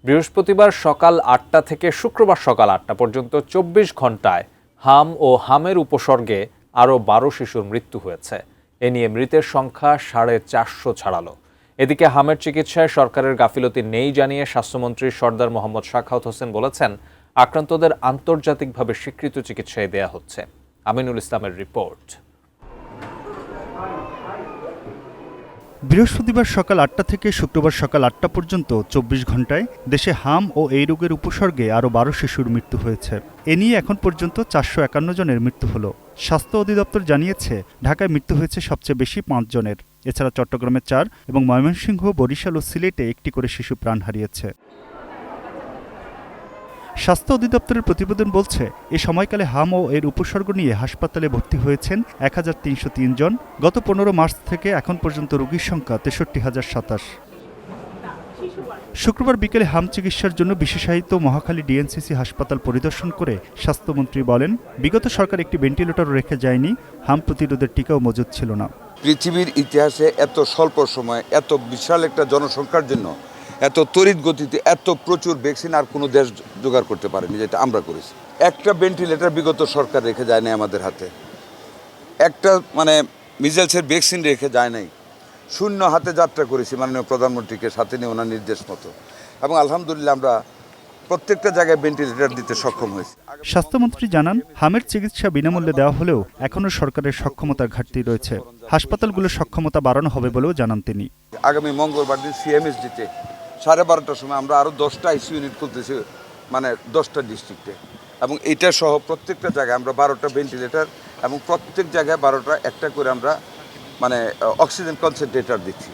বৃহস্পতিবার সকাল ৮টা থেকে শুক্রবার সকাল ৮টা পর্যন্ত ২৪ ঘন্টায় হাম ও হামের উপসর্গে আরও ১২ শিশুর মৃত্যু হয়েছে। এ নিয়ে মৃতের সংখ্যা ৪৫০ ছাড়ালো। এদিকে হামের চিকিৎসায় সরকারের গাফিলতি নেই জানিয়ে স্বাস্থ্যমন্ত্রী সরদার মোহাম্মদ সাখাওয়াত হোসেন বলেছেন, আক্রান্তদের আন্তর্জাতিকভাবে স্বীকৃত চিকিৎসায় দেয়া হচ্ছে। আমিনুল ইসলামের রিপোর্ট। বৃহস্পতিবার সকাল ৮টা থেকে শুক্রবার সকাল ৮টা পর্যন্ত ২৪ ঘন্টায় দেশে হাম ও এই রোগের উপসর্গে আরও ১২ শিশুর মৃত্যু হয়েছে। এ নিয়ে এখন পর্যন্ত ৪৫১ জনের মৃত্যু হলো। স্বাস্থ্য অধিদপ্তর জানিয়েছে, ঢাকায় মৃত্যু হয়েছে সবচেয়ে বেশি ৫ জনের। এছাড়া চট্টগ্রামে ৪ এবং ময়মনসিংহ, বরিশাল ও সিলেটে একটি করে শিশু প্রাণ হারিয়েছে। স্বাস্থ্য অধিদপ্তরের প্রতিবেদন বলছে, এ সময়কালে হাম ও এর উপসর্গ নিয়ে হাসপাতালে ভর্তি হয়েছেন ১৩০৩ জন। গত ১৫ মার্চ থেকে এখন পর্যন্ত রোগীর সংখ্যা ৬৩,০২৭। শুক্রবার বিকেলে হাম চিকিৎসার জন্য বিশেষায়িত মহাখালী ডিএনসিসি হাসপাতাল পরিদর্শন করে স্বাস্থ্যমন্ত্রী বলেন, বিগত সরকার একটি ভেন্টিলেটরও রেখে যায়নি, হাম প্রতিরোধের টিকাও মজুদ ছিল না। পৃথিবীর ইতিহাসে এত স্বল্প সময়ে এত বিশাল একটা জনসংখ্যার জন্য এত তড়িৎ গতিতে এত প্রচুর ভ্যাকসিন আর কোনো দেশ জোগাড় করতে পারেনি, যেটা আমরা করেছি। একটা ভেন্টিলেটর বিগত সরকার রেখে যায় নাই আমাদের হাতে, একটা মিজেলসের ভ্যাকসিন রেখে যায় নাই। শূন্য হাতে যাত্রা করেছি মাননীয় প্রধানমন্ত্রীকে সাথে নিয়ে ওনার নির্দেশ মতো, এবং আলহামদুলিল্লাহ আমরা প্রত্যেকটা জায়গায় ভেন্টিলেটর দিতে সক্ষম হয়েছি। স্বাস্থ্যমন্ত্রী জানান, হামের চিকিৎসা বিনামূল্যে দেওয়া হলেও এখনও সরকারের সক্ষমতার ঘাটতি রয়েছে। হাসপাতালগুলোর সক্ষমতা বাড়ানো হবে বলেও জানান তিনি। আগামী মঙ্গলবার দিন সিএমএসডিতে 12:30টার সময় আমরা আরও 10টা আইসিইউ ইউনিট খুলতেছি, 10টা ডিস্ট্রিক্টে, এবং এটা সহ প্রত্যেকটা জায়গায় আমরা 12টা ভেন্টিলেটর এবং প্রত্যেক জায়গায় 12টা একটা করে আমরা অক্সিজেন কনসেন্ট্রেটর দিচ্ছি,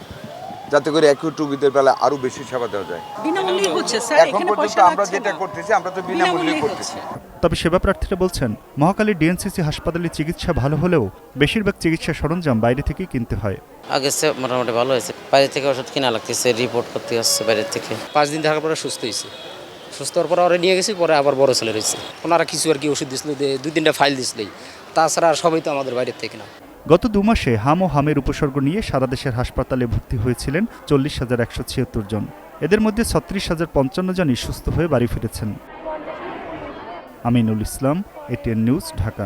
যাতে করে অ্যাকিউট রোগীদের বেলা আরও বেশি সেবা দেওয়া যায়। বিনামূল্যে হচ্ছে স্যার, এখন পর্যন্ত আমরা যেটা করতেছি আমরা তো বিনামূল্যে করতেছি। তবে সেবা প্রার্থীরা বলছেন, মহাখালী ডিএনসিসি হাসপাতালে চিকিৎসা ভালো হলেও বেশিরভাগ চিকিৎসা সরঞ্জাম বাইরে থেকেই কিনতে হয়। আগে মোটামুটি ভালো হয়েছে, বাইরে থেকে ওষুধ কিনা লাগতেছে, রিপোর্ট করতে আসছে বাইরে থেকে। 5 দিন থাকার পরে সুস্থ হয়েছে। সুস্থ হওয়ার পরে ওরা নিয়ে গেছি, পরে আবার বড় ছেলে রয়েছে। ওনারা কিছু আর কি ওষুধ দিছিল, 2-3টা ফাইল দিছিলেই, তাছাড়া আর সবাই তো আমাদের বাইরের থেকে না। গত 2 মাসে হাম ও হামের উপসর্গ নিয়ে সারা দেশের হাসপাতালে ভর্তি হয়েছিলেন 40,176 জন। এদের মধ্যে 36,055 জনই সুস্থ হয়ে বাড়ি ফিরেছেন। Aminul Islam, ATN news, Dhaka.